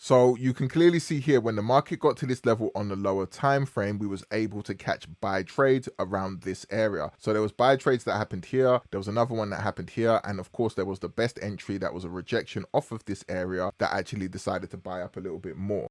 So you can clearly see here when the market got to this level on the lower time frame, we was able to catch buy trades around this area. So there was buy trades that happened here, there was another one that happened here, and of course there was the best entry that was a rejection off of this area that actually decided to buy up a little bit more.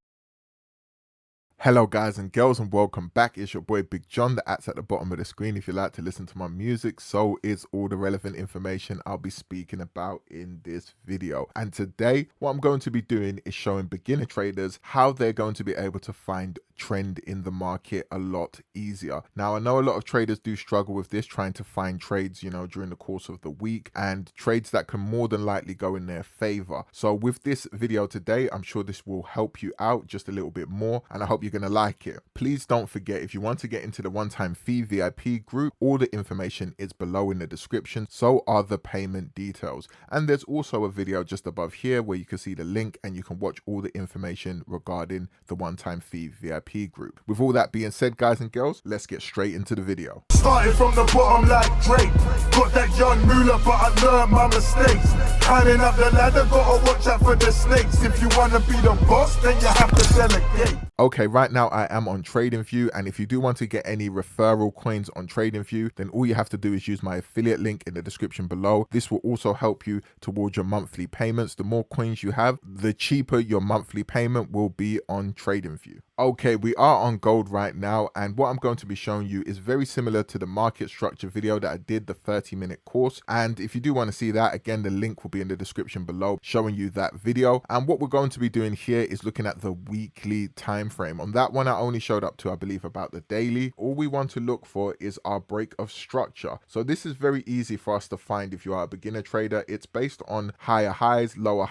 Hello guys and girls and welcome back. It's your boy Big John. The at's at the bottom of the screen if you like to listen to my music. So is all the relevant information I'll be speaking about in this video. And today what I'm going to be doing is showing beginner traders how they're going to be able to find trend in the market a lot easier. Now I know a lot of traders do struggle with this, trying to find trades, during the course of the week, and trades that can more than likely go in their favor. So with this video today, I'm sure this will help you out just a little bit more, and I hope you're going to like it. Please don't forget, if you want to get into the one-time fee VIP group, all the information is below in the description, so are the payment details. And there's also a video just above here where you can see the link and you can watch all the information regarding the one-time fee VIP group. With all that being said, guys and girls, let's get straight into the video. Started from the bottom like Drake, got that young moolah but I learned my mistakes. Climbing up the ladder, gotta watch out for the snakes. If you wanna be the boss, then you have to delegate. Okay, right now I am on TradingView, and if you do want to get any referral coins on TradingView, then all you have to do is use my affiliate link in the description below. This will also help you towards your monthly payments. The more coins you have, the cheaper your monthly payment will be on TradingView. Okay, we are on gold right now, and what I'm going to be showing you is very similar to the market structure video that I did, the 30-minute course. And if you do want to see that, again, the link will be in the description below showing you that video. And what we're going to be doing here is looking at the weekly time frame. On that one, I only showed up to, I believe, about the daily. All we want to look for is our break of structure. So this is very easy for us to find if you are a beginner trader. It's based on higher highs, lower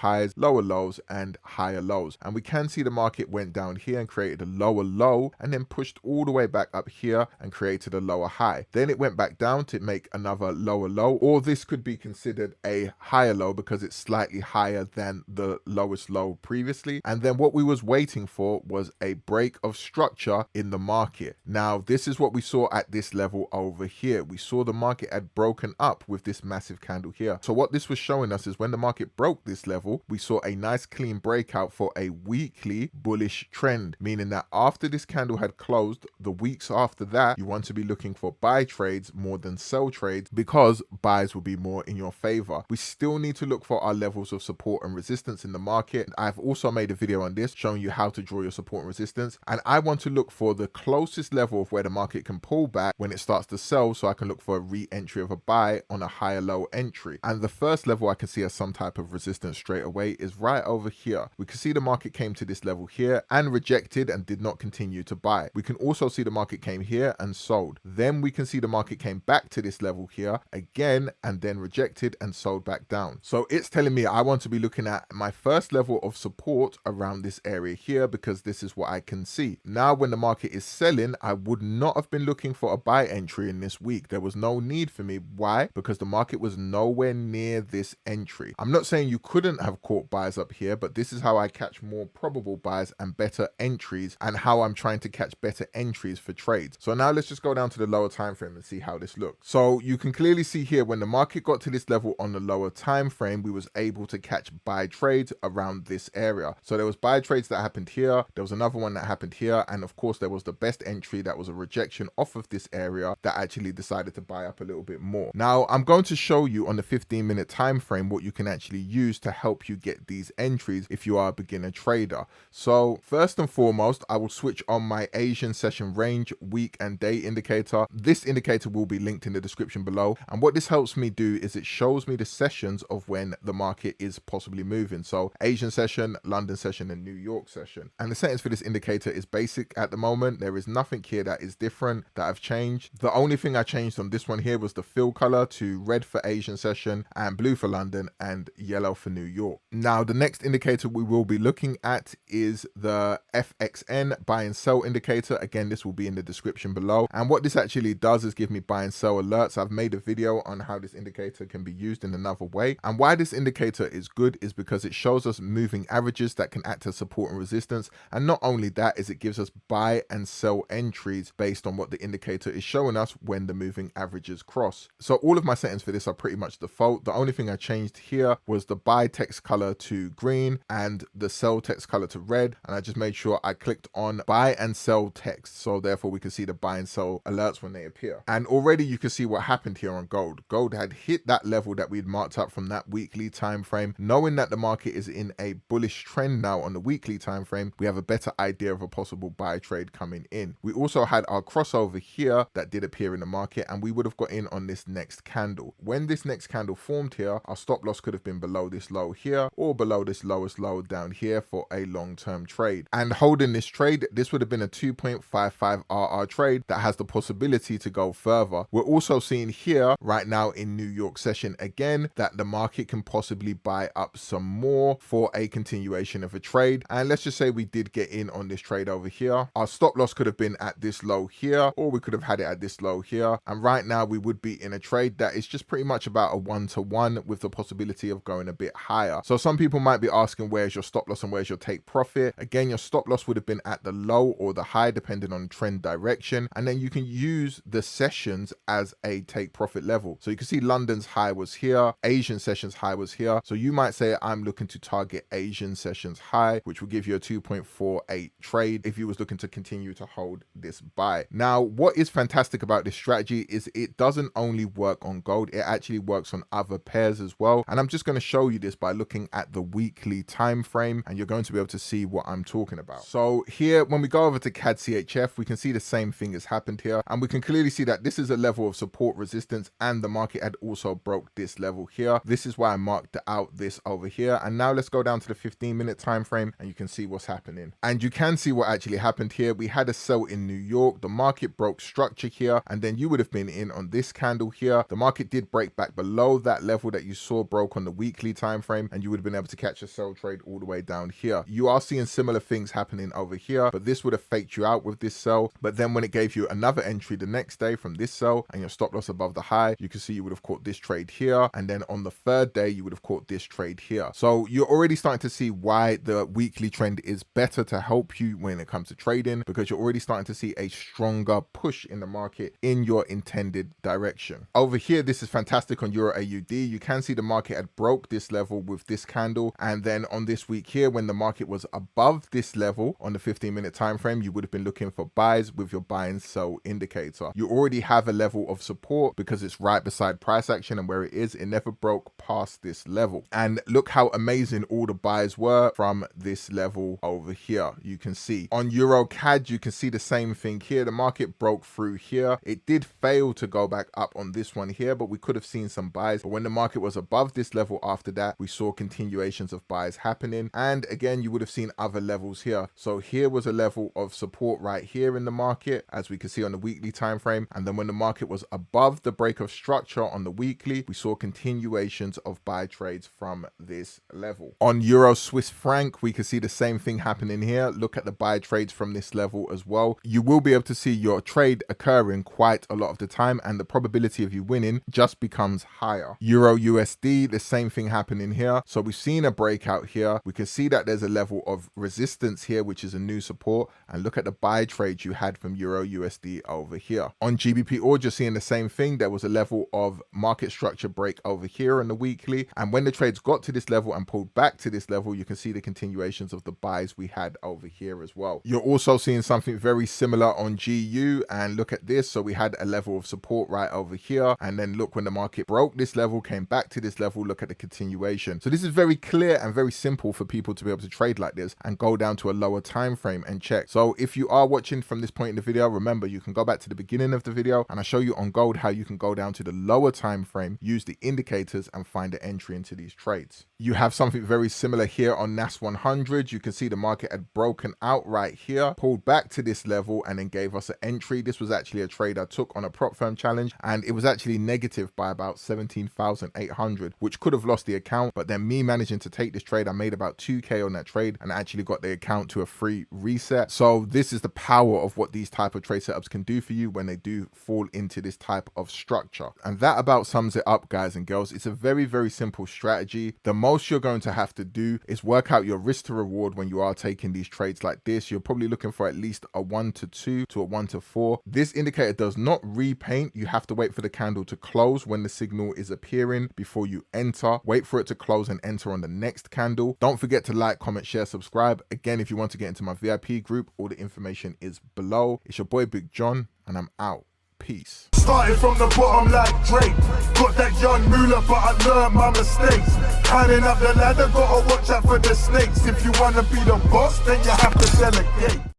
lows, and higher lows. And we can see the market went down here and created a lower low and then pushed all the way back up here and created a lower high. Then it went back down to make another lower low, or this could be considered a higher low because it's slightly higher than the lowest low previously. And then what we was waiting for was a break of structure in the market. Now this is what we saw at this level over here. We saw the market had broken up with this massive candle here. So what this was showing us is when the market broke this level, we saw a nice clean breakout for a weekly bullish trend, meaning that after this candle had closed, the weeks after that, you want to be looking for buy trades more than sell trades because buys will be more in your favor. We still need to look for our levels of support and resistance in the market. I've also made a video on this showing you how to draw your support and resistance, and I want to look for the closest level of where the market can pull back when it starts to sell, so I can look for a re-entry of a buy on a higher low entry. And the first level I can see as some type of resistance straight away is right over here. We can see the market came to this level here and rejected and did not continue to buy. We can also see the market came here and sold. Then we can see the market came back to this level here again and then rejected and sold back down. So it's telling me I want to be looking at my first level of support around this area here because this is what I can see. Now when the market is selling, I would not have been looking for a buy entry in this week. There was no need for me. Why? Because the market was nowhere near this entry. I'm not saying you couldn't have caught buys up here, but this is how I catch more probable buys and better entries, and how I'm trying to catch better entries for trades. So now let's just go down to the lower time frame and see how this looks. So you can clearly see here when the market got to this level on the lower time frame, we was able to catch buy trades around this area. So there was buy trades that happened here, there was another one that happened here, and of course there was the best entry that was a rejection off of this area that actually decided to buy up a little bit more. Now I'm going to show you on the 15-minute time frame what you can actually use to help you get these entries if you are a beginner trader. So first and foremost, I will switch on my Asian session range week and day indicator. This indicator will be linked in the description below, and what this helps me do is it shows me the sessions of when the market is possibly moving. So Asian session, London session, and New York session. And the settings for this indicator is basic at the moment. There is nothing here that is different that I've changed. The only thing I changed on this one here was the fill color to red for Asian session and blue for London and yellow for New York. Now the next indicator we will be looking at is the FX BXN buy and sell indicator. Again, this will be in the description below. And what this actually does is give me buy and sell alerts. I've made a video on how this indicator can be used in another way. And why this indicator is good is because it shows us moving averages that can act as support and resistance. And not only that, is it gives us buy and sell entries based on what the indicator is showing us when the moving averages cross. So all of my settings for this are pretty much default. The only thing I changed here was the buy text color to green and the sell text color to red. And I just made sure I clicked on buy and sell text. So therefore we can see the buy and sell alerts when they appear. And already you can see what happened here on gold. Gold had hit that level that we'd marked up from that weekly time frame. Knowing that the market is in a bullish trend now on the weekly time frame, we have a better idea of a possible buy trade coming in. We also had our crossover here that did appear in the market, and we would have got in on this next candle. When this next candle formed here, our stop loss could have been below this low here or below this lowest low down here for a long-term trade. And holding this trade, this would have been a 2.55 RR trade that has the possibility to go further. We're also seeing here right now in New York session again that the market can possibly buy up some more for a continuation of a trade. And let's just say we did get in on this trade over here. Our stop loss could have been at this low here, or we could have had it at this low here. And right now we would be in a trade that is just pretty much about a 1-to-1 with the possibility of going a bit higher. So some people might be asking, where's your stop loss and where's your take profit? Again, your stop loss would have been at the low or the high depending on trend direction. And then you can use the sessions as a take profit level. So you can see London's high was here, Asian sessions high was here. So you might say I'm looking to target Asian sessions high, which will give you a 2.48 trade if you was looking to continue to hold this buy. Now, what is fantastic about this strategy is it doesn't only work on gold, it actually works on other pairs as well. And I'm just going to show you this by looking at the weekly time frame, and you're going to be able to see what I'm talking about. So here, when we go over to CAD CHF, we can see the same thing has happened here, and we can clearly see that this is a level of support resistance, and the market had also broke this level here. This is why I marked out this over here. And now let's go down to the 15-minute time frame, and you can see what's happening. And you can see what actually happened here. We had a sell in New York, the market broke structure here, and then you would have been in on this candle here. The market did break back below that level that you saw broke on the weekly time frame, and you would have been able to catch a sell trade all the way down here. You are seeing similar things happening over here, but this would have faked you out with this sell. But then when it gave you another entry the next day from this sell and your stop loss above the high, you can see you would have caught this trade here, and then on the third day you would have caught this trade here. So you're already starting to see why the weekly trend is better to help you when it comes to trading, because you're already starting to see a stronger push in the market in your intended direction. Over here, this is fantastic on Euro AUD. You can see the market had broke this level with this candle, and then on this week here, when the market was above this level on the 15-minute time frame, you would have been looking for buys with your buy and sell indicator. You already have a level of support because it's right beside price action, and where it is, it never broke past this level. And look how amazing all the buys were from this level over here. You can see on Euro CAD, you can see the same thing here. The market broke through here. It did fail to go back up on this one here, but we could have seen some buys. But when the market was above this level after that, we saw continuations of buys happening. And again, you would have seen other levels here. So here was a level of support right here in the market, as we can see on the weekly time frame. And then when the market was above the break of structure on the weekly, we saw continuations of buy trades from this level. On Euro Swiss franc, we can see the same thing happening here. Look at the buy trades from this level as well. You will be able to see your trade occurring quite a lot of the time, and the probability of you winning just becomes higher. Euro USD, the same thing happening here. So we've seen a breakout here. We can see that there's a level of resistance here, which is a new support. And look at the buy trades you had from Euro USD over here. On GBP ORD, you're seeing the same thing. There was a level of market structure break over here on the weekly. And when the trades got to this level and pulled back to this level, you can see the continuations of the buys we had over here as well. You're also seeing something very similar on GU, and look at this. So we had a level of support right over here, and then look, when the market broke this level, came back to this level, look at the continuation. So this is very clear and very simple for people to be able to trade like this and go down to a lower time frame and check. So if you are watching from this point in the video, remember you can go back to the beginning of the video and I show you on gold how you can go down to the lower time frame, use the indicators and find the entry into these trades. You have something very similar here on NAS 100. You can see the market had broken out right here, pulled back to this level, and then gave us an entry. This was actually a trade I took on a prop firm challenge, and it was actually negative by about 17,800, which could have lost the account. But then me managing to take this trade, I made about 2K on that trade and actually got the account to a factory reset. So this is the power of what these type of trade setups can do for you when they do fall into this type of structure. And that about sums it up, guys and girls. It's a very, very simple strategy. The most you're going to have to do is work out your risk to reward when you are taking these trades like this. You're probably looking for at least a 1 to 2 to a 1 to 4. This indicator does not repaint. You have to wait for the candle to close when the signal is appearing before you enter. Wait for it to close and enter on the next candle. Don't forget to like, comment, share, subscribe. Again, if you want to get into my VIP group, all the information is below. It's your boy Big John, and I'm out. Peace. Started from the bottom like Drake. Got that young moolah, but I learned my mistakes. Climbing up the ladder, gotta watch out for the snakes. If you wanna be the boss, then you have to delegate.